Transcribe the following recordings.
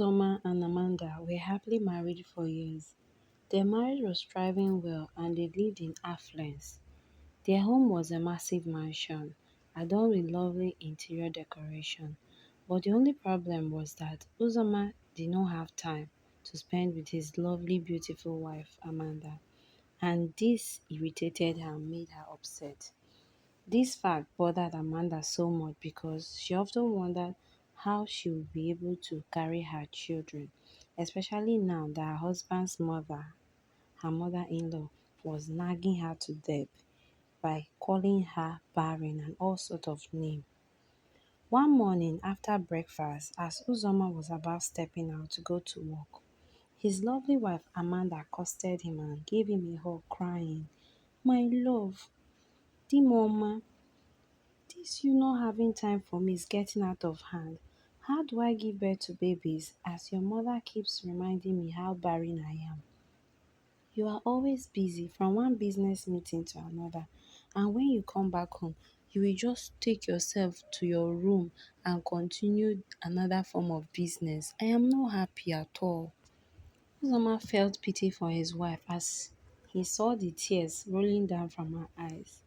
Uzoma and Amanda were happily married for years. Their marriage was thriving well and they lived in affluence. Their home was a massive mansion, adorned with lovely interior decoration. But the only problem was that Uzoma did not have time to spend with his lovely, beautiful wife, Amanda, and this irritated her and made her upset. This fact bothered Amanda so much because she often wondered how she would be able to carry her children, especially now that her husband's mother, her mother-in-law, was nagging her to death by calling her barren and all sorts of names. One morning after breakfast, as Uzoma was about stepping out to go to work, his lovely wife Amanda accosted him and gave him a hug, crying, "My love, Dimoma, this you not having time for me is getting out of hand. How do I give birth to babies as your mother keeps reminding me how barren I am? You are always busy from one business meeting to another, and when you come back home, you will just take yourself to your room and continue another form of business. I am not happy at all." Uzoma felt pity for his wife as he saw the tears rolling down from her eyes.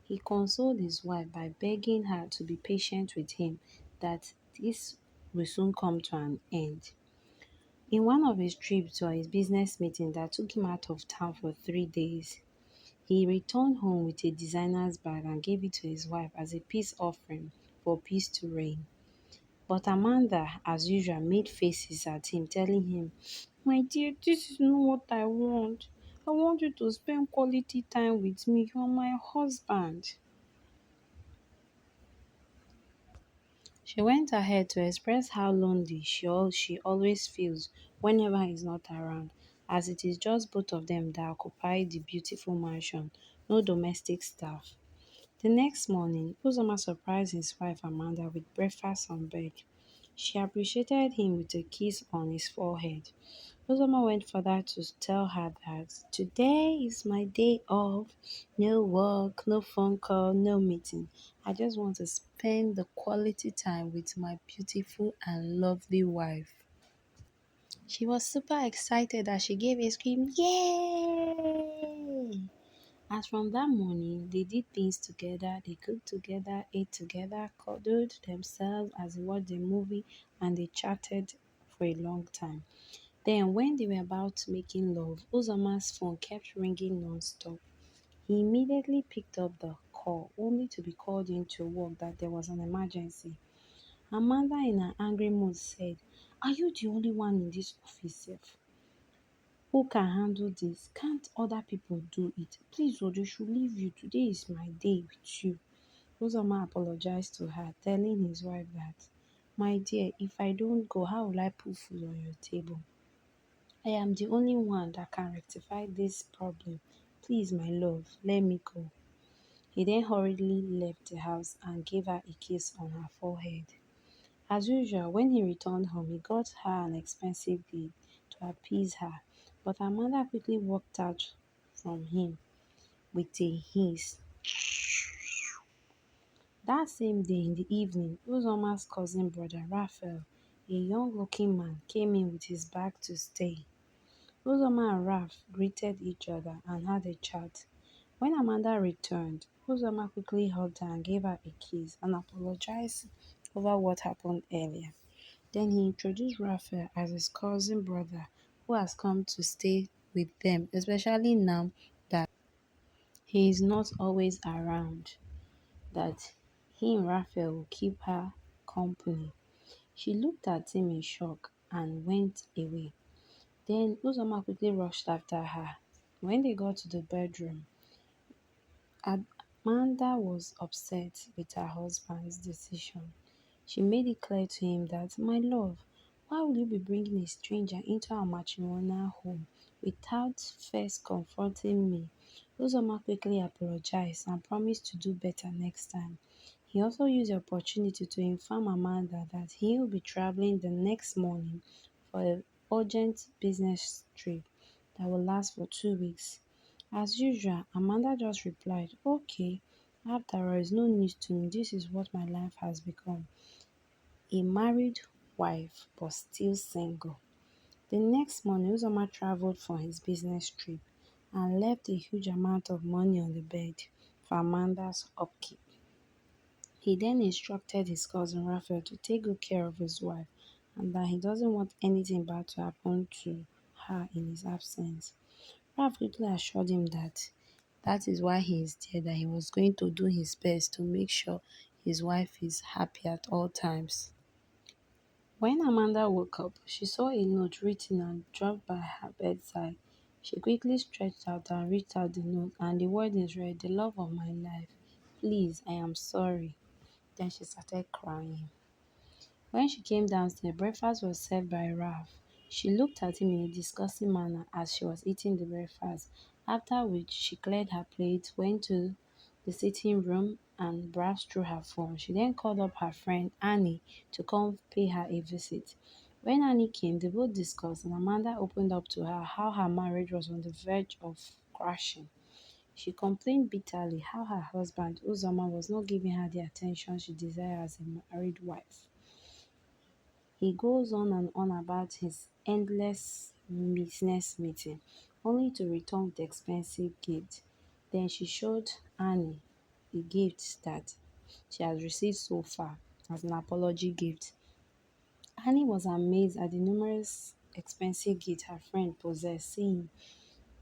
He consoled his wife by begging her to be patient with him, that this will soon come to an end. In one of his trips to his business meeting that took him out of town for 3 days, he returned home with a designer's bag and gave it to his wife as a peace offering for peace to reign. But Amanda, as usual, made faces at him, telling him, "My dear, this is not what I want. I want you to spend quality time with me. You are my husband." She went ahead to express how lonely she always feels whenever he's not around, as it is just both of them that occupy the beautiful mansion, no domestic staff. The next morning, Uzoma surprised his wife Amanda with breakfast on bed. She appreciated him with a kiss on his forehead. Uzoma went further to tell her that today is my day off. No work, no phone call, no meeting. I just want to spend the quality time with my beautiful and lovely wife. She was super excited as she gave a scream, "Yay!" As from that morning, they did things together, they cooked together, ate together, cuddled themselves as they watched the movie, and they chatted for a long time. Then, when they were about making love, Uzoma's phone kept ringing non-stop. He immediately picked up the call, only to be called into work that there was an emergency. Amanda, in an angry mood, said, "Are you the only one in this office, sef, who can handle this? Can't other people do it? Please, they should leave you. Today is my day with you." Uzoma apologized to her, telling his wife that, "My dear, if I don't go, how will I put food on your table? I am the only one that can rectify this problem. Please, my love, let me go." He then hurriedly left the house and gave her a kiss on her forehead. As usual, when he returned home, he got her an expensive gift to appease her, but Amanda quickly walked out from him with a hiss. That same day in the evening, Uzoma's cousin brother Raphael, a young-looking man, came in with his bag to stay. Uzoma and Ralph greeted each other and had a chat. When Amanda returned, Uzoma quickly hugged her and gave her a kiss and apologized over what happened earlier. Then he introduced Raphael as his cousin brother who has come to stay with them, especially now that he is not always around, that he and Raphael will keep her company. She looked at him in shock and went away. Then Uzoma quickly rushed after her. When they got to the bedroom, Amanda was upset with her husband's decision. She made it clear to him that, "My love, why will you be bringing a stranger into our matrimonial home without first confronting me?" Uzoma quickly apologized and promised to do better next time. He also used the opportunity to inform Amanda that he will be traveling the next morning for an urgent business trip that will last for 2 weeks. As usual, Amanda just replied, "Okay, after all, it's no news to me. This is what my life has become. A married wife but still single. The next morning, Uzoma traveled for his business trip and left a huge amount of money on the bed for Amanda's upkeep. He then instructed his cousin Raphael to take good care of his wife and that he doesn't want anything bad to happen to her in his absence. Ralph quickly assured him that that is why he is there, that he was going to do his best to make sure his wife is happy at all times. When Amanda woke up, she saw a note written and dropped by her bedside. She quickly stretched out and reached out the note, and the wordings read, "The love of my life. Please, I am sorry." Then she started crying. When she came downstairs, breakfast was served by Ralph. She looked at him in a disgusting manner as she was eating the breakfast, after which she cleared her plate, went to the sitting room and browsed through her phone. She then called up her friend Annie to come pay her a visit. When Annie came, they both discussed and Amanda opened up to her how her marriage was on the verge of crashing. She complained bitterly how her husband, Uzoma, was not giving her the attention she desired as a married wife. He goes on and on about his endless business meeting, only to return with expensive gift. Then she showed Annie the gifts that she has received so far as an apology gift. Annie was amazed at the numerous expensive gifts her friend possessed, saying,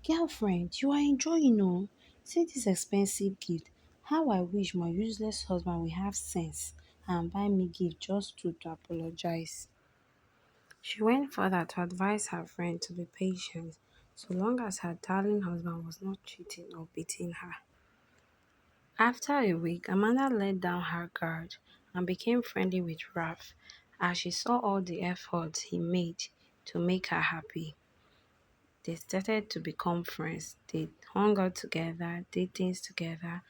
"Girlfriend, you are enjoying, oh. See this expensive gift. How I wish my useless husband would have sense and buy me gift just to apologize." She went further to advise her friend to be patient so long as her darling husband was not cheating or beating her. After a week, Amanda let down her guard and became friendly with Ralph as she saw all the efforts he made to make her happy. They started to become friends. They hung out together, did things together.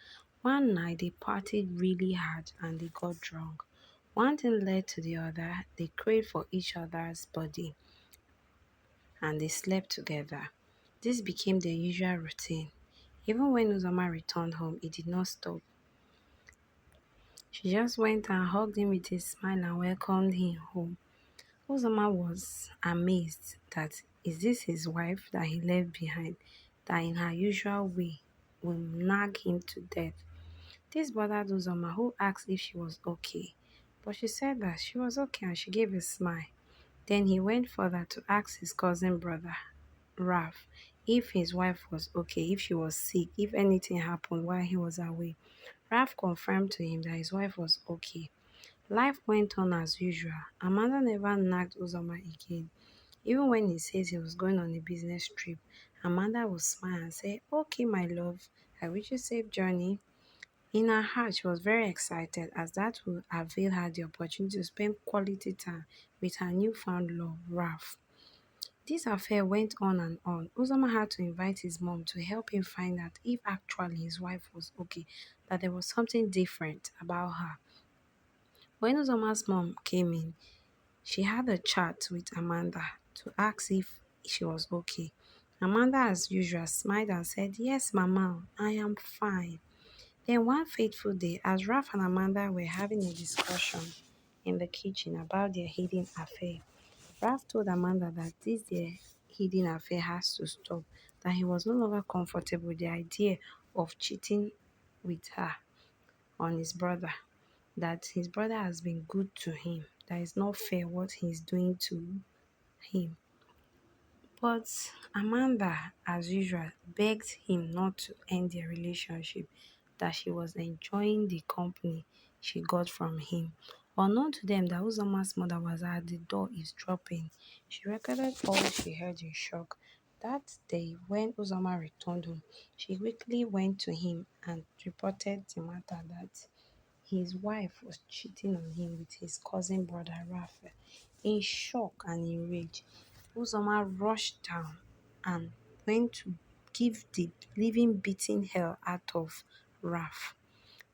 One night they partied really hard and they got drunk. One thing led to the other. They craved for each other's body and they slept together. This became their usual routine. Even when Uzoma returned home, it did not stop. She just went and hugged him with a smile and welcomed him home. Uzoma was amazed that is this his wife that he left behind, that in her usual way will nag him to death. This bothered Uzoma, who asked if she was okay, but she said that she was okay and she gave a smile. Then he went further to ask his cousin brother, Ralph, if his wife was okay, if she was sick, if anything happened while he was away. Ralph confirmed to him that his wife was okay. Life went on as usual. Amanda never nagged Uzoma again. Even when he says he was going on a business trip, Amanda would smile and say, "Okay, my love, I wish you safe journey." In her heart, she was very excited as that would avail her the opportunity to spend quality time with her newfound love, Ralph. This affair went on and on. Uzoma had to invite his mom to help him find out if actually his wife was okay, that there was something different about her. When Uzoma's mom came in, she had a chat with Amanda to ask if she was okay. Amanda, as usual, smiled and said, "Yes, Mama, I am fine." Then one fateful day, as Ralph and Amanda were having a discussion in the kitchen about their hidden affair, Ralph told Amanda that this their hidden affair has to stop, that he was no longer comfortable with the idea of cheating with her on his brother, that his brother has been good to him, that it's not fair what he's doing to him. But Amanda, as usual, begged him not to end their relationship, that she was enjoying the company she got from him. Unknown to them that Uzama's mother was at the door eavesdropping, she recorded all she heard in shock. That day, when Uzama returned home, she quickly went to him and reported the matter that his wife was cheating on him with his cousin brother Raphael. In shock and enraged, Uzoma rushed down and went to give the living beating hell out of Raph.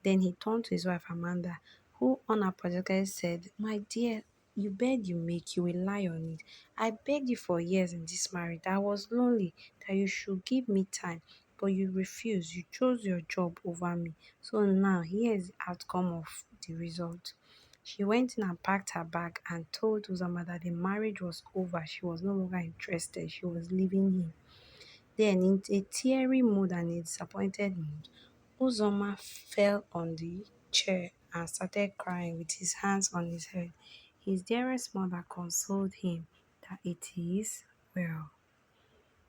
Then he turned to his wife Amanda, who unapologetically said, "My dear, you bed you make, you will lie on it. I begged you for years in this marriage that I was lonely, that you should give me time, but you refused. You chose your job over me. So now here is the outcome of the result." She went in and packed her bag and told Uzoma that the marriage was over. She was no longer interested. She was leaving him. Then, in a teary mood and a disappointed mood, Uzoma fell on the chair and started crying with his hands on his head. His dearest mother consoled him that it is well.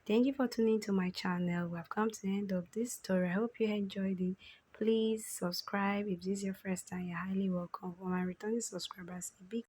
Thank you for tuning to my channel. We have come to the end of this story. I hope you enjoyed it. Please subscribe if this is your first time. You're highly welcome. For my returning subscribers, a big